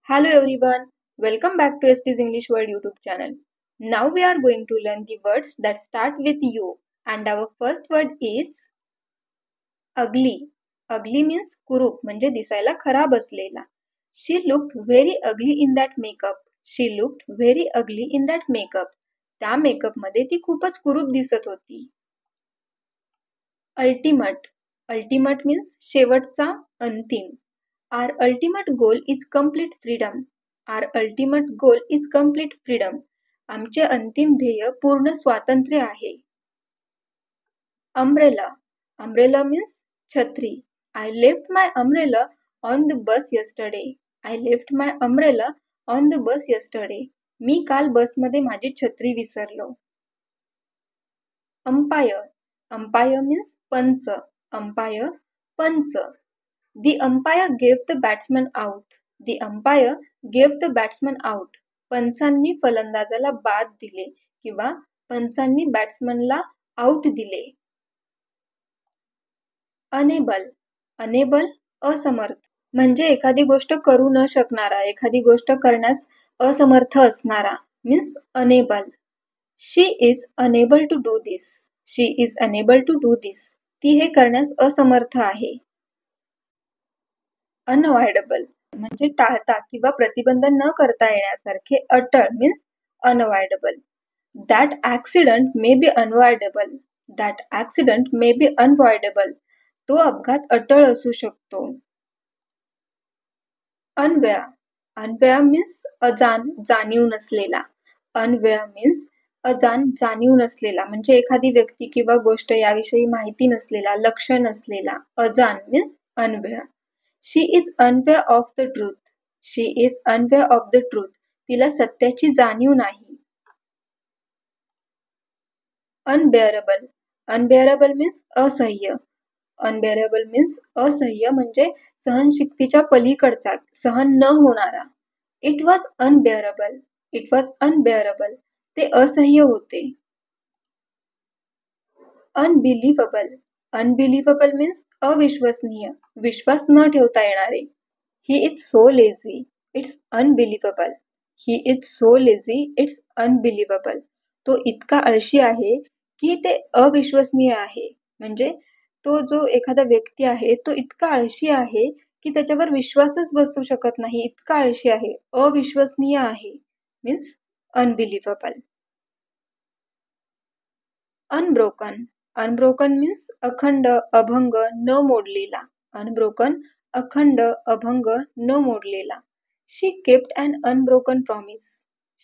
Hello everyone, welcome back to SP's English World YouTube channel. Now we are going to learn the words that start with U and our first word is ugly. Ugly means कुरूप म्हणजे दिसायला खराब असलेला. She looked very ugly in that makeup. She looked very ugly in that makeup. त्या makeup मध्ये ती खूपच कुरूप दिसत होती. Ultimate. Ultimate means शेवटचा, अंतिम. Our ultimate goal is complete freedom. Our ultimate goal is complete freedom. आमचे अंतिम ध्येय पूर्ण स्वातंत्र्य आहे. Umbrella. Umbrella means छत्री. I left my umbrella on the bus yesterday. I left my umbrella on the bus yesterday. मी काल बसमध्ये माझी छत्री विसरलो. Umpire. Umpire means पंच. Umpire, पंच. The umpire gave the batsman out. The umpire gave the batsman out. पंचांनी फलंदाजाला बाद दिले किंवा पंचांनी बॅट्समनला आउट दिले. Unable. Unable असमर्थ म्हणजे एखादी गोष्ट करू न शकणारा, एखादी गोष्ट करण्यास असमर्थ असणारा means unable. She is unable to do this. She is unable to do this. ती हे करण्यास असमर्थ आहे. Unavoidable म्हणजे टाळता किंवा प्रतिबंध न करता येण्यासारखे. अटळ means unavoidable. That accident may be unavoidable. That accident may be unavoidable. तो अपघात अटळ असू शकतो. Unaware. Unaware means अजाण, जाणीव नसलेला. Unaware means अजाण, जाणीव नसलेला म्हणजे एखादी व्यक्ती किंवा गोष्ट याविषयी माहिती नसलेला, लक्ष नसलेला. अजाण means unaware. She is unaware of the truth. She is unaware of the truth. तिला सत्याची जाणीव नाही. Unbearable. Unbearable means असह्य. Unbearable means असह्य म्हणजे सहनशक्तीच्या पलीकडचा, सहन न होणारा. It was unbearable. It was unbearable. ते असह्य होते. Unbelievable. Unbelievable means अविश्वसनीय, विश्वास न ठेवता येणारे. He is so lazy. It's unbelievable. He is so lazy. It's unbelievable. तो इतका आळशी आहे की ते अविश्वसनीय आहे. म्हणजे तो जो एखादा व्यक्ती आहे तो इतका आळशी आहे की त्याच्यावर विश्वासच बसू शकत नाही. इतका आळशी आहे, अविश्वसनीय आहे means unbelievable. Unbroken. Unbroken means अखंड, अभंग, न मोडलेला. Unbroken, अखंड, अभंग, न मोडलेला. She kept an unbroken promise.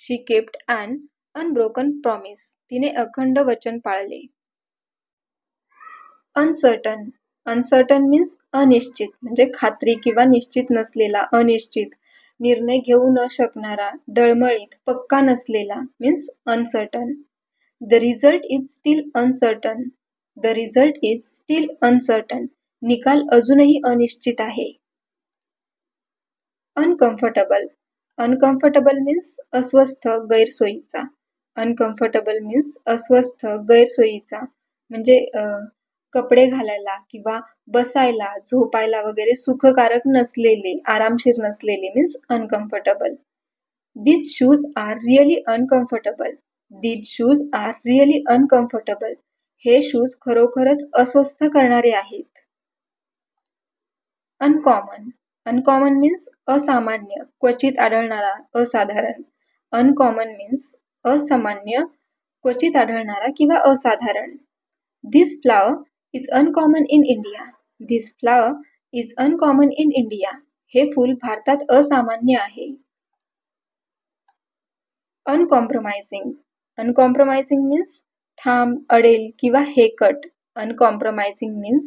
She kept an unbroken promise. तिने अखंड वचन पाळले. Uncertain. Uncertain means अनिश्चित म्हणजे खात्री किंवा निश्चित नसलेला, अनिश्चित. निर्णय घेऊ न शकणारा, डळमळीत, पक्का नसलेला means uncertain. The result is still uncertain. The result is still uncertain. निकाल अजूनही अनिश्चित आहे. Uncomfortable. Uncomfortable means अस्वस्थ, गैरसोयीचा. Uncomfortable means अस्वस्थ, गैरसोयीचा म्हणजे कपडे घालायला किंवा बसायला, झोपायला वगैरे सुखकारक नसलेले, आरामशीर नसलेले means uncomfortable. These shoes are really uncomfortable. These shoes are really uncomfortable. हे शूज खरोखरच अस्वस्थ करणारे आहेत. Uncommon. Uncommon means असामान्य, क्वचित आढळणारा, असाधारण. Uncommon means असामान्य, क्वचित आढळणारा किंवा असाधारण. This flower is uncommon in India. This flower is uncommon in India. हे फूल भारतात असामान्य आहे. Uncompromising. Uncompromising means ठाम, अडेल किंवा हेकट. Uncompromising means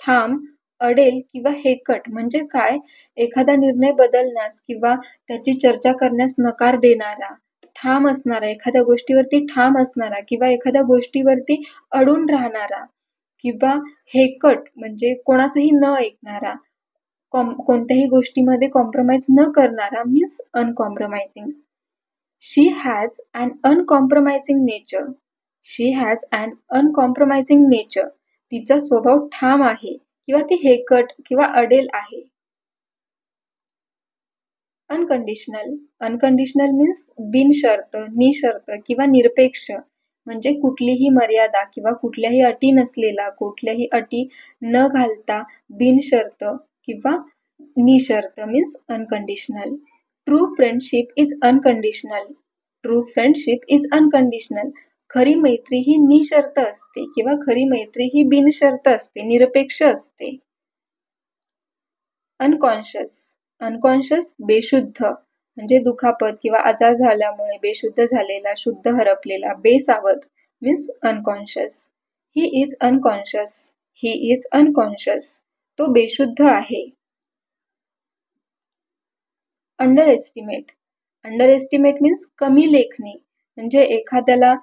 ठाम, अडेल किंवा हेकट म्हणजे काय? एखादा निर्णय बदलण्यास किंवा त्याची चर्चा करण्यास नकार देणारा, ठाम असणारा, एखाद्या गोष्टीवरती ठाम असणारा किंवा एखाद्या गोष्टीवरती अडून राहणारा किंवा हेकट म्हणजे कोणाचंही न ऐकणारा, कोणत्याही गोष्टीमध्ये कॉम्प्रोमाइज न करणारा means uncompromising. She has an uncompromising nature. She has an uncompromising nature. तिचा स्वभाव ठाम आहे किंवा ती हेकट किंवा अडेल आहे. अनकंडिशनल. अनकंडिशनल मीन्स बिनशर्त, निशर्त किंवा निरपेक्ष, म्हणजे कुठलीही मर्यादा किंवा कुठल्याही अटी नसलेला, कुठल्याही अटी न घालता बिनशर्त किंवा निशर्त means unconditional. True friendship is unconditional. True friendship is unconditional. खरी मैत्री ही निशर्त असते किंवा खरी मैत्री ही बिनशर्त असते, निरपेक्ष असते. अनकॉन्शियस. अनकॉन्शियस बेशुद्ध, म्हणजे दुखापत किंवा आजार झाल्यामुळे बेशुद्ध झालेला, शुद्ध हरपलेला, बेसावध means unconscious. He is unconscious. He is unconscious. तो बेशुद्ध आहे. Under estimate. Under estimate means कमी लेखणे, म्हणजे एखाद्याला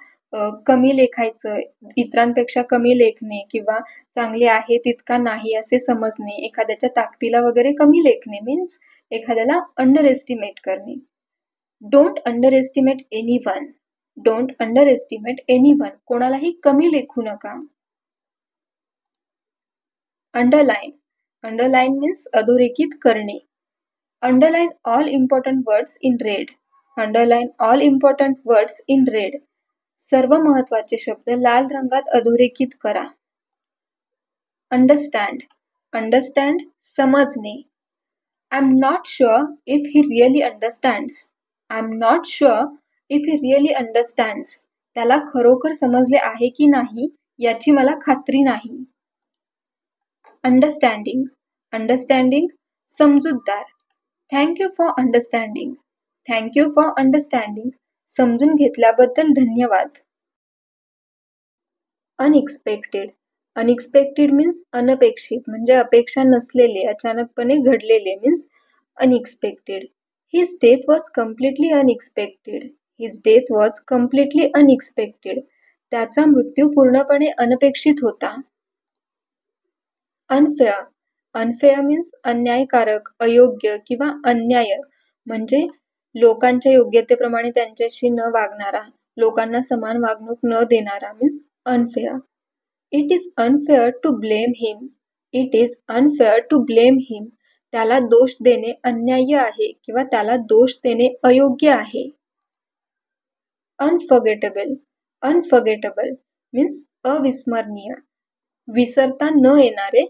कमी लेखायचं, इतरांपेक्षा कमी लेखणे किंवा चांगले आहे तितका नाही असे समजणे, एखाद्याच्या ताकदीला वगैरे कमी लेखणे मीन्स एखाद्याला अंडर एस्टिमेट करणे. Don't under estimate anyone. Don't under estimate anyone. कोणालाही कमी लेखू नका. अंडरलाईन. अंडरलाईन मीन्स अधोरेखित करणे. Underline all important words in red. Underline all important words in red. सर्व महत्वाचे शब्द लाल रंगात अधोरेखित करा. अंडरस्टँड. अंडरस्टँड समजणे. I am not sure if he really understands. I am not sure if he really understands. त्याला खरोखर समजले आहे की नाही याची मला खात्री नाही. अंडरस्टँडिंग. अंडरस्टँडिंग समजूतदार. Thank you for understanding. Thank you for understanding. समजून घेतल्याबद्दल धन्यवाद. अनएक्सपेक्टेड. अनएक्सपेक्टेड मीन्स अनपेक्षित, म्हणजे अपेक्षा नसलेले, अचानकपणे घडलेले means unexpected. His death was completely unexpected. His death was completely unexpected. त्याचा मृत्यू पूर्णपणे अनपेक्षित होता. अनफेअर. अनफेअर मीन्स अन्यायकारक, अयोग्य किंवा अन्याय, म्हणजे लोकांच्या योग्यतेप्रमाणे त्यांच्याशी न वागणारा, लोकांना समान वागणूक न देणारा means unfair. It is unfair to blame him. It is unfair to blame him. त्याला दोष देणे अन्याय्य आहे किंवा त्याला दोष देणे अयोग्य आहे. अनफर्गेटेबल. अनफर्गेटेबल मीन्स अविस्मरणीय, विसरता न येणारे.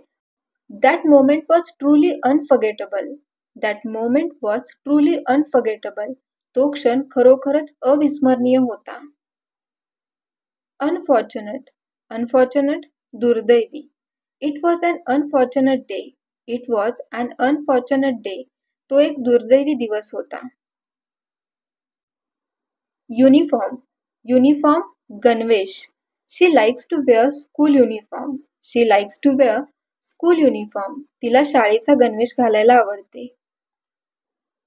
That moment was truly unforgettable. That moment was truly unforgettable. तो क्षण खरोखरच अविस्मरणीय होता. Unfortunate. Unfortunate दुर्दैवी. It was an unfortunate day. It was an unfortunate day. तो एक दुर्दैवी दिवस होता. Uniform. Uniform गणवेश. She likes to wear school uniform. She likes to wear school uniform. तिला शाळेचा गणवेश घालायला आवडते.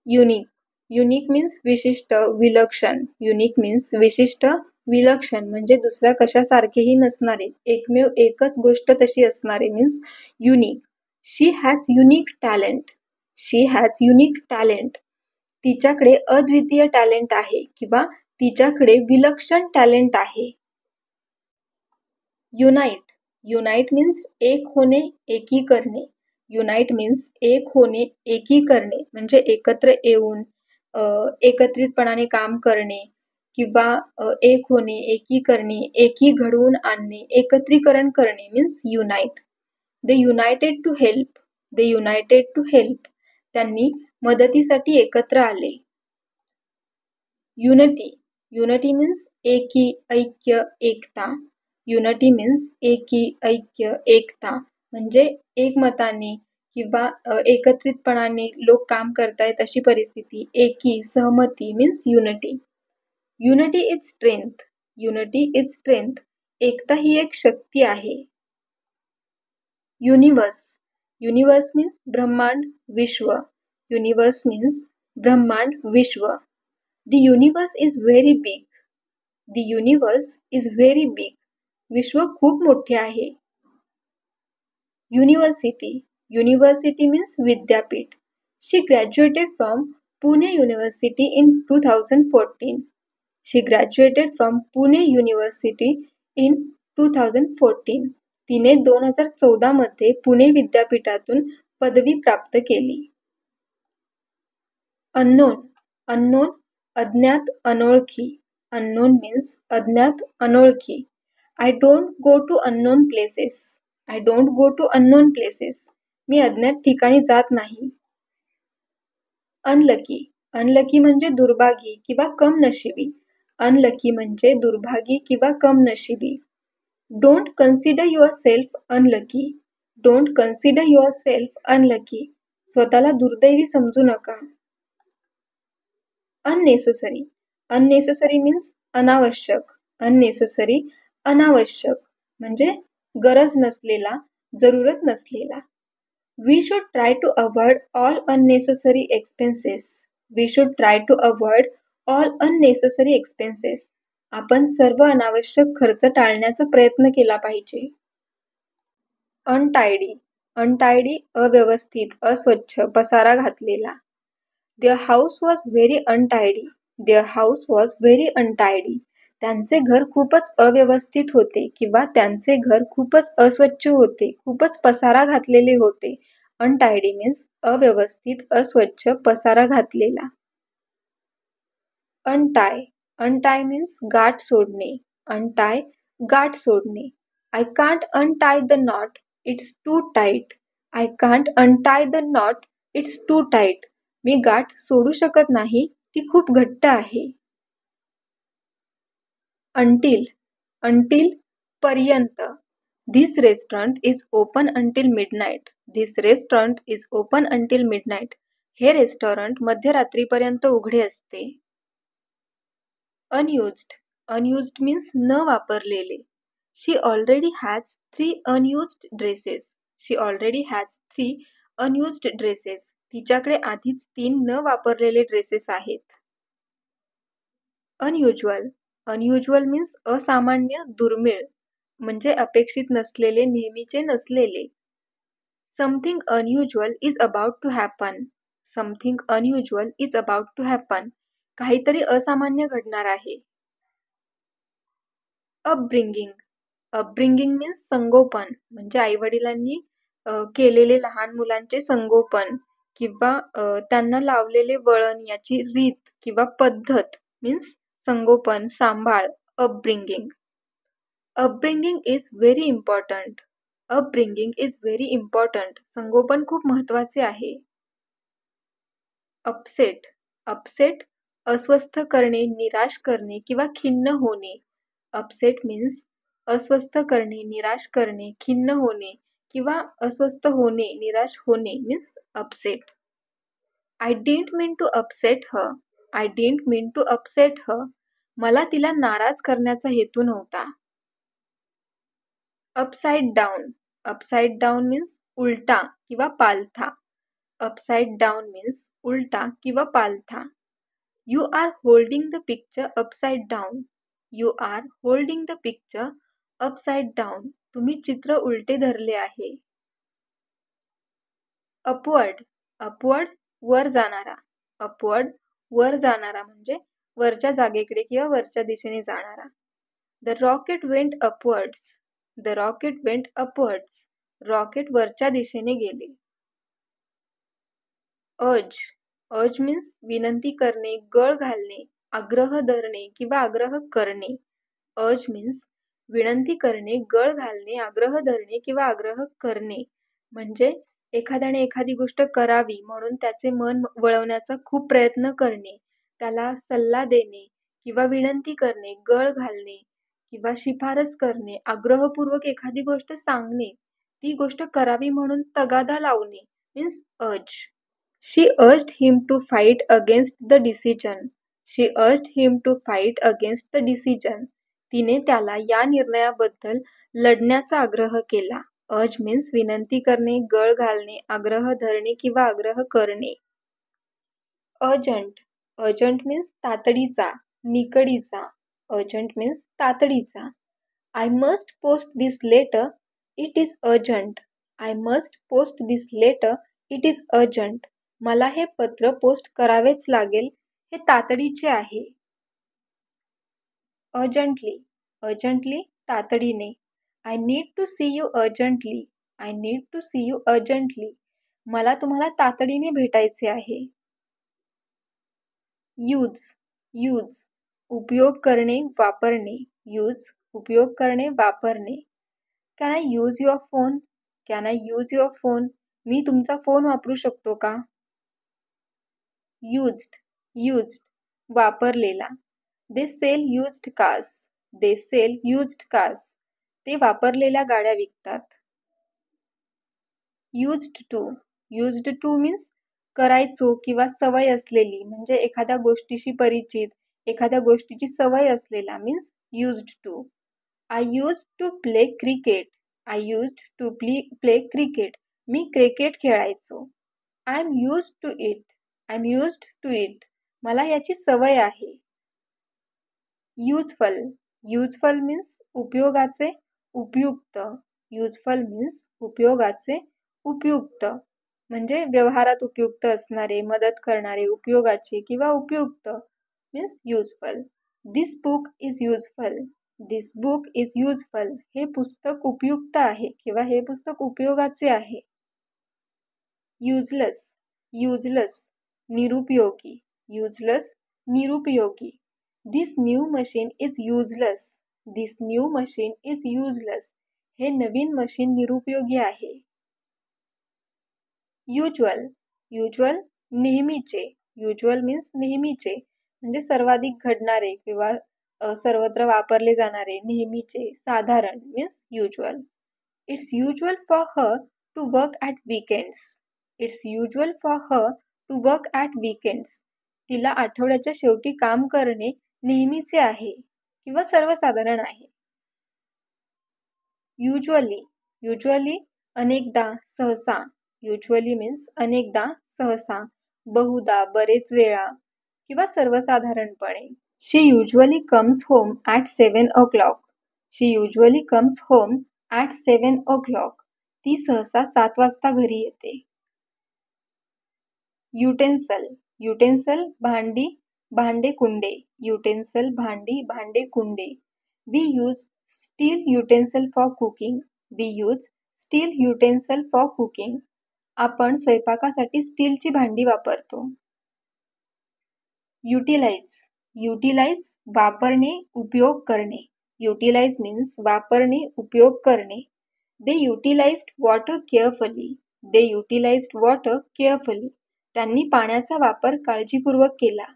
युनिक. युनिक मीन्स विशिष्ट, विलक्षण. युनिक मीन्स विशिष्ट, विलक्षण, म्हणजे दुसऱ्या कशासारखेही नसणारे, एकमेव एकच गोष्ट तशी असणारे means unique. She has unique talent. She has unique talent. तिच्याकडे अद्वितीय टॅलेंट आहे किंवा तिच्याकडे विलक्षण टॅलेंट आहे. युनाइट. युनाइट मीन्स एक होणे, एकी करणे. युनाइट मीन्स एक होणे, एकी करणे, म्हणजे एकत्र येऊन एकत्रितपणाने काम करणे किंवा एक होणे, एकी करणे, एकी घडवून आणणे, एकत्रीकरण करणे means unite. They united to help. They united to help. त्यांनी मदतीसाठी एकत्र आले. युनिटी. युनिटी मीन्स एकी, ऐक्य, एकता. युनिटी मीन्स एकी, ऐक्य, एकता, म्हणजे एकमताने किंवा एकत्रितपणाने लोक काम करतायत अशी परिस्थिती. एकी, सहमती means unity. Unity is strength. Unity is strength. एकता ही एक शक्ती आहे. युनिवर्स. युनिवर्स मीन्स ब्रह्मांड, विश्व. युनिवर्स मीन्स ब्रह्मांड, विश्व. The universe is very big. The universe is very big. विश्व खूप मोठे आहे. युनिव्हर्सिटी. युनिव्हर्सिटी मीन्स विद्यापीठ. She graduated from Pune university in 2014. She graduated from Pune university in 2014. तिने 2014 मध्ये पुणे विद्यापीठातून पदवी प्राप्त केली. अननोन, अननोन, अज्ञात, अनोळखी. अननोन मीन्स अज्ञात, अनोळखी. I don't go to unknown places. I don't go to unknown places. मी अज्ञात ठिकाणी जात नाही. अनलकी, अनलकी म्हणजे दुर्भागी किंवा कमनशिबी. अनलकी म्हणजे दुर्भागी किंवा कमनशिबी. Don't consider yourself unlucky. Don't consider yourself unlucky. स्वतःला दुर्दैवी समजू नका. अननेसेसरी, अननेसेसरी मीन्स अनावश्यक. अननेसेसरी, अनावश्यक म्हणजे गरज नसलेला, जरूरत नसलेला. We should try to avoid all unnecessary expenses. We should try to avoid all unnecessary expenses. आपण सर्व अनावश्यक खर्च टाळण्याचा प्रयत्न केला पाहिजे. अनटायडी, अनटायडी अव्यवस्थित, अस्वच्छ, पसारा घातलेला. Their house was very untidy. Their house was very untidy. त्यांचे घर खूपच अव्यवस्थित होते किंवा त्यांचे घर खूपच अस्वच्छ होते, खूपच पसारा घातलेले होते. अनटायडी मीन्स अव्यवस्थित, अस्वच्छ, पसारा घातलेला. अनटाय, अनटाय मीन्स गाठ सोडणे. अनटाय, गाठ सोडणे. I can't untie the knot, it's too tight. I can't untie the knot, it's too tight. मी गाठ सोडू शकत नाही, ती खूप घट्ट आहे. अंटिल, अंटिल, पर्यंत. This restaurant is open until midnight. This restaurant is open until midnight. हे रेस्टॉरंट मध्यरात्रीपर्यंत उघडे असते. Unused, unused means न वापरलेले. She already has 3 unused dresses. She already has 3 unused dresses. तिच्याकडे आधीच 3 न वापरलेले ड्रेसेस आहेत. Unusual, unusual means असामान्य, दुर्मिळ म्हणजे अपेक्षित नसलेले, नेहमीचे नसलेले. Something unusual is about to happen. Something unusual is about to happen. काहीतरी असामान्य घडणार आहे. Upbringing, upbringing means संगोपन म्हणजे आईवडिलांनी केलेले लहान मुलांचे संगोपन किंवा त्यांना लावलेले वळण, याची रीत किंवा पद्धत मीन्स संगोपन, सांभाळ. Upbringing. Upbringing is very important. Upbringing is very important. संगोपन खूप महत्त्वाचे आहे. Upset, upset, अस्वस्थ करणे, निराश करणे किंवा खिन्न होणे. Upset means अस्वस्थ करणे, निराश करणे, खिन्न होणे किंवा अस्वस्थ होणे, निराश होणे means upset. I didn't mean to upset her. I didn't mean to upset her. मला तिला नाराज करण्याचा हेतू नव्हता. Upside down, upside down means उलटा किंवा पालथा. Upside down means उलटा किंवा पालथा. You are holding the picture upside down. You are holding the picture upside down. तुम्ही चित्र उलटे धरले आहे. Upward, upward, वर जाणारा. Upward, वर जाणारा म्हणजे वरच्या जागेकडे किंवा वरच्या दिशेने जाणारा. The rocket went upwards. The rocket went upwards. Rocket वरच्या दिशेने गेले. Urge, urge means विनंती करणे, गळ घालणे, आग्रह धरणे किंवा आग्रह करणे. Urge means विनंती करणे, गळ घालणे, आग्रह धरणे किंवा आग्रह करणे. म्हणजे एखाद्याने एखादी गोष्ट करावी म्हणून त्याचे मन वळवण्याचा खूप प्रयत्न करणे, त्याला सल्ला देणे किंवा विनंती करणे, गळ घालणे किंवा शिफारस करणे, आग्रहपूर्वक एखादी गोष्ट सांगणे, ती गोष्ट करावी म्हणून तगादा लावणे means urge. She urged him to fight against the decision. She urged him to fight against the decision. तिने त्याला या निर्णयाबद्दल लढण्याचा आग्रह केला. Urge means विनंती करणे, गळ घालणे, आग्रह धरणे किंवा आग्रह करणे. Urgent, urgent means तातडीचा, निकडीचा. Urgent means तातडीचा. I must post this letter. It is urgent. I must post this letter. It is urgent. मला हे पत्र पोस्ट करावेच लागेल. हे तातडीचे आहे. Urgently, urgently, तातडीने. I need to see you urgently. I need to see you urgently. मला तुम्हाला तातडीने भेटायचे आहे. यूज यूज उपयोग करणे वापरणे यूज उपयोग करणे वापरणे. Can I use your phone? Can I use your phone? मी तुमचा फोन वापरू शकतो का? यूज्ड यूज्ड वापरलेला. They sell used cars. They sell used cars. ते वापरलेल्या गाड्या विकतात. यूज्ड टू मीन्स करायचो किंवा सवय असलेली, म्हणजे एखाद्या गोष्टीशी परिचित, एखाद्या गोष्टीची सवय असलेला means used to. I used to play cricket. I used to play cricket. मी क्रिकेट खेळायचो. I am used to it. I am used to it. मला याची सवय आहे. युजफल युजफल मीन्स उपयोगाचे, उपयुक्त. युजफल मीन्स उपयोगाचे, उपयुक्त, म्हणजे व्यवहारात उपयुक्त असणारे, मदत करणारे, उपयोगाचे किंवा उपयुक्त means useful. This book is useful. This book is useful. हे पुस्तक उपयुक्त आहे किंवा हे पुस्तक उपयोगाचे आहे. युजलेस युजलेस निरुपयोगी. युजलेस निरुपयोगी. This new machine is useless. This new machine is useless. हे नवीन मशीन निरुपयोगी आहे. युज्युअल युज्युअल नेहमीचे. युज्युअल मीन्स नेहमीचे, म्हणजे सर्वाधिक घडणारे किंवा सर्वत्र वापरले जाणारे, नेहमीचे, साधारण means usual. It's usual for her to work at weekends. It's usual for her to work at weekends. तिला आठवड्याच्या शेवटी काम करणे नेहमीचे आहे किंवा सर्वसाधारण आहे. युज्युअली युज्युअली अनेकदा, सहसा. युज्युअली मीन्स अनेकदा, सहसा, बहुधा, बरेच वेळा किंवा सर्वसाधारणपणे. She usually comes home at 7 o'clock. She usually comes home at 7 o'clock. ती सहसा 7 वाजता घरी येते. युटेन्सल युटेन्सल भांडी, भांडे कुंडे. युटेन्सल भांडी, भांडे कुंडे. We use steel utensil for cooking. We use steel utensil for cooking. आपण स्वयंपाकासाठी स्टीलची भांडी वापरतो. युटिलाइज युटिलाइज वापरणे, उपयोग करणे. युटिलाइज मीन्स वापरणे, उपयोग करणे. दे युटिलाइज्ड वॉटर केअरफुली. दे युटिलाइज्ड वॉटर केअरफुली. त्यांनी पाण्याचा वापर काळजीपूर्वक केला.